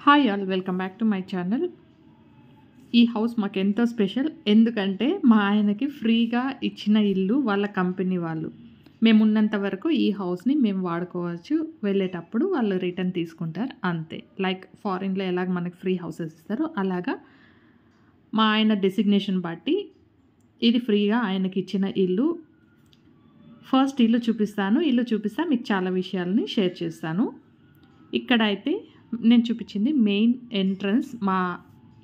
Hi all welcome back to my channel. ఈ house మాకెంతో special. ఎందుకంటే మా ఆయనకి ఫ్రీగా ఇచ్చిన ఇల్లు వాళ్ళ కంపెనీ వాళ్ళు. మేమున్నంత వరకు ఈ హౌస్ని మేము వాడుకోవచ్చు. వెళ్ళేటప్పుడు వాళ్ళు రిటర్న్ తీసుకుంటారు అంతే. లైక్ ఫారిన్లో ఎలాగ మనకి ఫ్రీ హౌసెస్ ఇస్తారో అలాగా మా ఆయన డెసిగ్నేషన్ బట్టి ఇది ఫ్రీగా ఆయనకి ఇచ్చిన ఇల్లు. ఫస్ట్ ఇల్లు చూపిస్తాను. ఇల్లు చూపిస్తా మీకు చాలా విషయాలని షేర్ చేస్తాను. ఇక్కడ అయితే నేను చూపించింది మెయిన్ ఎంట్రన్స్, మా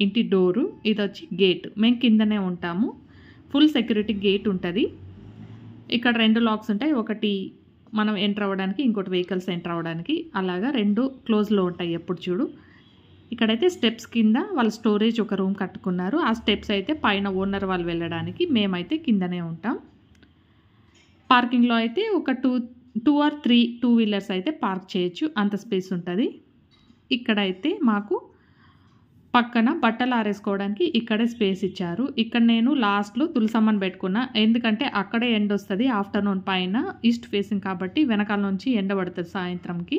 ఇంటి డోరు. ఇది వచ్చి గేట్. మేము కిందనే ఉంటాము. ఫుల్ సెక్యూరిటీ గేట్ ఉంటుంది. ఇక్కడ 2 లాక్స్ ఉంటాయి. ఒకటి మనం ఎంటర్ అవ్వడానికి, ఇంకోటి వెహికల్స్ ఎంటర్ అవ్వడానికి. అలాగా 2 క్లోజ్లో ఉంటాయి ఎప్పుడు చూడు. ఇక్కడైతే స్టెప్స్ కింద వాళ్ళ స్టోరేజ్ ఒక రూమ్ కట్టుకున్నారు. ఆ స్టెప్స్ అయితే పైన ఓనర్ వాళ్ళు వెళ్ళడానికి, మేమైతే కిందనే ఉంటాం. పార్కింగ్లో అయితే ఒక 2 or 3 టూ వీలర్స్ అయితే పార్క్ చేయొచ్చు, అంత స్పేస్ ఉంటుంది. ఇక్కడైతే మాకు పక్కన బట్టలు ఆరేసుకోవడానికి ఇక్కడే స్పేస్ ఇచ్చారు. ఇక్కడ నేను లాస్ట్లో తులసమ్మని పెట్టుకున్నా. ఎందుకంటే అక్కడే ఎండ వస్తుంది ఆఫ్టర్నూన్, పైన ఈస్ట్ ఫేసింగ్ కాబట్టి వెనకాల నుంచి ఎండ పడుతుంది సాయంత్రంకి.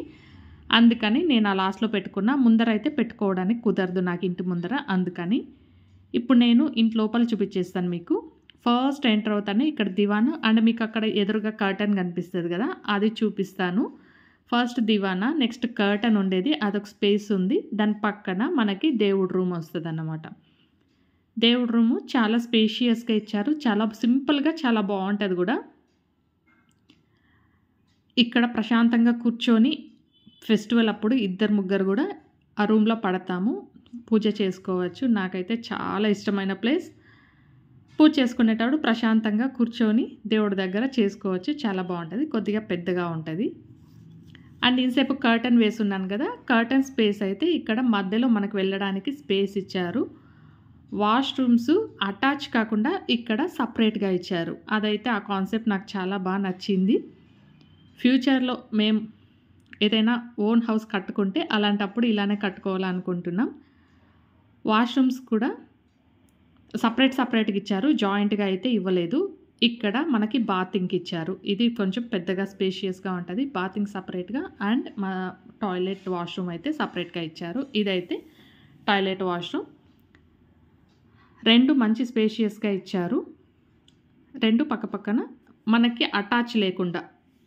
అందుకని నేను ఆ లాస్ట్లో పెట్టుకున్నా. ముందర అయితే పెట్టుకోవడానికి కుదరదు నాకు, ఇంటి ముందర. అందుకని ఇప్పుడు నేను ఇంటి లోపల చూపించేస్తాను మీకు. ఫస్ట్ ఎంటర్ అవుతానే ఇక్కడ దివాను అండ్ మీకు అక్కడ ఎదురుగా కర్టన్ కనిపిస్తుంది కదా, అది చూపిస్తాను. ఫస్ట్ దివానా, నెక్స్ట్ కర్టన్ ఉండేది, అదొక స్పేస్ ఉంది. దాని పక్కన మనకి దేవుడి రూమ్ వస్తుంది అన్నమాట. దేవుడి రూము చాలా స్పేషియస్గా ఇచ్చారు. చాలా సింపుల్గా, చాలా బాగుంటుంది కూడా. ఇక్కడ ప్రశాంతంగా కూర్చొని ఫెస్టివల్ అప్పుడు 2-3 కూడా ఆ రూమ్లో పడతాము, పూజ చేసుకోవచ్చు. నాకైతే చాలా ఇష్టమైన ప్లేస్. పూజ చేసుకునేటప్పుడు ప్రశాంతంగా కూర్చొని దేవుడి దగ్గర చేసుకోవచ్చు. చాలా బాగుంటుంది. కొద్దిగా పెద్దగా ఉంటుంది. అండ్ ఇంతసేపు కర్టన్ వేసున్నాను కదా, కర్టన్ స్పేస్ అయితే ఇక్కడ మధ్యలో మనకు వెళ్ళడానికి స్పేస్ ఇచ్చారు. వాష్రూమ్స్ అటాచ్ కాకుండా ఇక్కడ సపరేట్గా ఇచ్చారు. అదైతే ఆ కాన్సెప్ట్ నాకు చాలా బాగా నచ్చింది. ఫ్యూచర్లో మేము ఏదైనా ఓన్ హౌస్ కట్టుకుంటే అలాంటప్పుడు ఇలానే కట్టుకోవాలనుకుంటున్నాం. వాష్రూమ్స్ కూడా సపరేట్గా ఇచ్చారు, జాయింట్గా అయితే ఇవ్వలేదు. ఇక్కడ మనకి బాతింగ్కి ఇచ్చారు. ఇది కొంచెం పెద్దగా స్పేషియస్గా ఉంటుంది. బాతింగ్ సపరేట్గా అండ్ మా టాయిలెట్ వాష్రూమ్ అయితే సపరేట్గా ఇచ్చారు. ఇదైతే టాయిలెట్ వాష్రూమ్. 2 మంచి స్పేషియస్గా ఇచ్చారు. 2 పక్కపక్కన మనకి అటాచ్ లేకుండా,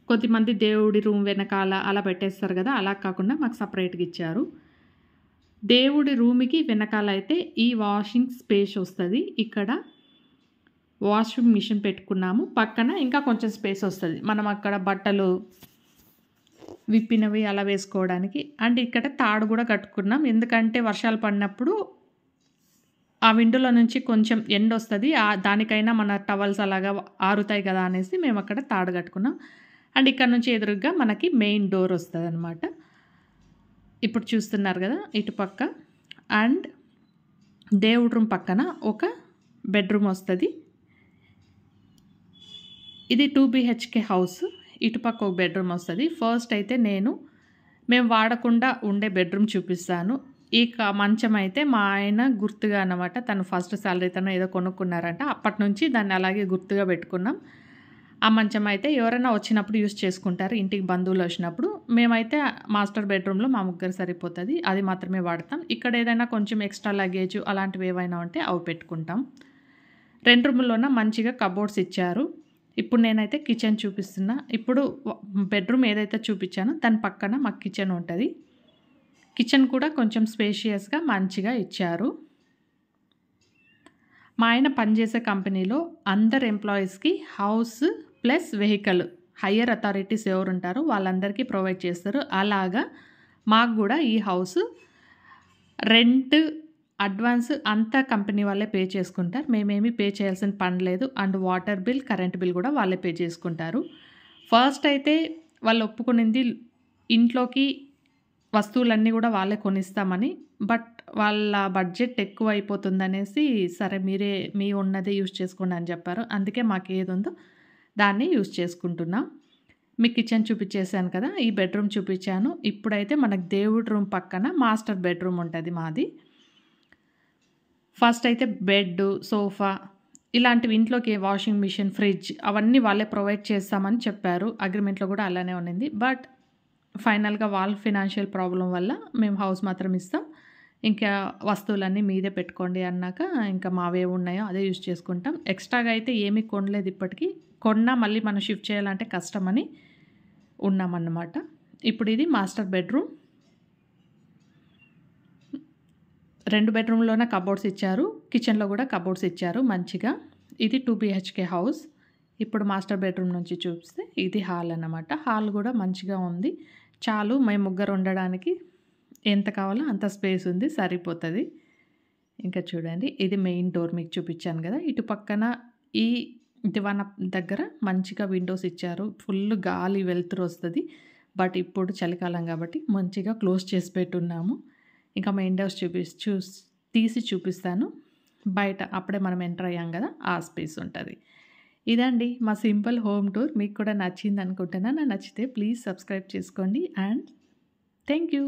కొద్దిమంది దేవుడి రూమ్ వెనకాల అలా పెట్టేస్తారు కదా, అలా కాకుండా మాకు సపరేట్గా ఇచ్చారు. దేవుడి రూమ్కి వెనకాల అయితే ఈ వాషింగ్ స్పేస్ వస్తుంది. ఇక్కడ వాషింగ్ మిషన్ పెట్టుకున్నాము. పక్కన ఇంకా కొంచెం స్పేస్ వస్తుంది, మనం అక్కడ బట్టలు విప్పినవి అలా వేసుకోవడానికి. అండ్ ఇక్కడ తాడు కూడా కట్టుకున్నాం. ఎందుకంటే వర్షాలు పడినప్పుడు ఆ విండోలో నుంచి కొంచెం ఎండ వస్తుంది, దానికైనా మన టవల్స్ అలాగా ఆరుతాయి కదా అనేసి మేము అక్కడ తాడు కట్టుకున్నాం. అండ్ ఇక్కడ నుంచి ఎదురుగా మనకి మెయిన్ డోర్ వస్తుంది అనమాట. ఇప్పుడు చూస్తున్నారు కదా ఇటుపక్క. అండ్ దేవుడి రూమ్ పక్కన ఒక బెడ్రూమ్ వస్తుంది. ఇది 2 BHK హౌస్. ఇటుపక్క ఒక బెడ్రూమ్ వస్తుంది. ఫస్ట్ అయితే మేము వాడకుండా ఉండే బెడ్రూమ్ చూపిస్తాను. ఈ మంచం అయితే మా ఆయన గుర్తుగా అన్నమాట, తను ఫస్ట్ శాలరీతోనో ఏదో కొనుక్కున్నారంట, అప్పటి నుంచి దాన్ని అలాగే గుర్తుగా పెట్టుకున్నాం. ఆ మంచం అయితే ఎవరైనా వచ్చినప్పుడు యూస్ చేసుకుంటారు, ఇంటికి బంధువులు వచ్చినప్పుడు. మేమైతే మాస్టర్ బెడ్రూమ్లో మా ముగ్గురు సరిపోతుంది, అది మాత్రమే వాడతాం. ఇక్కడ ఏదైనా కొంచెం ఎక్స్ట్రా లగేజ్ అలాంటివి ఏవైనా ఉంటే అవి పెట్టుకుంటాం. 2 రూముల్లోన మంచిగా కబోర్డ్స్ ఇచ్చారు. ఇప్పుడు నేనైతే కిచెన్ చూపిస్తున్నా. ఇప్పుడు బెడ్రూమ్ ఏదైతే చూపించానో దాని పక్కన మాకు కిచెన్ ఉంటుంది. కిచెన్ కూడా కొంచెం స్పేషియస్గా మంచిగా ఇచ్చారు. మా ఆయన పనిచేసే కంపెనీలో అందరు ఎంప్లాయీస్కి house plus vehicle, higher authorities ఎవరు ఉంటారో వాళ్ళందరికీ ప్రొవైడ్ చేస్తారు. అలాగా మాకు కూడా ఈ హౌస్ రెంట్, అడ్వాన్స్ అంతా కంపెనీ వాళ్ళే పే చేసుకుంటారు. మేమేమి పే చేయాల్సిన పని లేదు. And water bill, current bill కూడా వాళ్ళే పే చేసుకుంటారు. ఫస్ట్ అయితే వాళ్ళు ఒప్పుకునింది ఇంట్లోకి వస్తువులన్నీ కూడా వాళ్ళే కొనిస్తామని. బట్ వాళ్ళ బడ్జెట్ ఎక్కువ అయిపోతుందనేసి సరే మీరే మీ ఉన్నదే యూజ్ చేసుకోండి అని చెప్పారు. అందుకే మాకు ఏది ఉందో దాన్ని యూజ్ చేసుకుంటున్నాం. మీ కిచెన్ చూపించేసాను కదా, ఈ బెడ్రూమ్ చూపించాను. ఇప్పుడైతే మనకు దేవుడి రూమ్ పక్కన మాస్టర్ బెడ్రూమ్ ఉంటుంది మాది. ఫస్ట్ అయితే బెడ్, సోఫా ఇలాంటివి ఇంట్లోకి వాషింగ్ మిషన్, ఫ్రిడ్జ్ అవన్నీ వాళ్ళే ప్రొవైడ్ చేస్తామని చెప్పారు. అగ్రిమెంట్లో కూడా అలానే ఉన్నింది. బట్ ఫైనల్‌గా వాళ్ళ ఫినాన్షియల్ ప్రాబ్లమ్ వల్ల మేము హౌస్ మాత్రం ఇస్తాం. ఇంకా వస్తువులన్నీ మీదే పెట్టుకోండి అన్నాక ఇంకా మావేవున్నాయో అదే యూజ్ చేసుకుంటాం. ఎక్స్‌ట్రాగా అయితే ఏమీ కొనలేదు ఇప్పటికి. కొన్నా మళ్ళీ మనం షిఫ్ట్ చేయాలంటే కష్టమని ఉన్నామన్నమాట. ఇప్పుడు ఇది మాస్టర్ బెడ్‌రూమ్. 2 బెడ్‌రూమ్‌లోనే కబోర్డ్స్ ఇచ్చారు. కిచెన్‌లో కూడా కబోర్డ్స్ ఇచ్చారు మంచిగా. ఇది 2 బీహెచ్‌కే హౌస్. ఇప్పుడు మాస్టర్ బెడ్‌రూమ్ నుంచి చూస్తే ఇది హాల్ అన్నమాట. హాల్ కూడా మంచిగా ఉంది. చాలు మేము ముగ్గురు ఉండడానికి ఎంత కావాలో అంత స్పేస్ ఉంది, సరిపోతది. ఇంకా చూడండి ఇది మెయిన్ డోర్ మీకు చూపించాను కదా! ఇటు పక్కన ఈ దివానా దగ్గర మంచిగా విండోస్ ఇచ్చారు. ఫుల్ గాలి వెలుతురు వస్తది. బట్ ఇప్పుడు చలికాలం కాబట్టి మంచిగా క్లోజ్ చేసి పెట్టున్నాము. ఇంకా మెయిన్ డోర్స్ తీసి చూపిస్తాను. బయట అప్పుడే మనం ఎంటర్ అయ్యాం కదా! ఆ స్పేస్ ఉంటది. ఇదండి మా సింపుల్ హోమ్ టూర్. మీకు కూడా నచ్చిందనుకుంటున్నాను. నచ్చితే ప్లీజ్ సబ్స్క్రైబ్ చేసుకోండి అండ్ థ్యాంక్ యూ.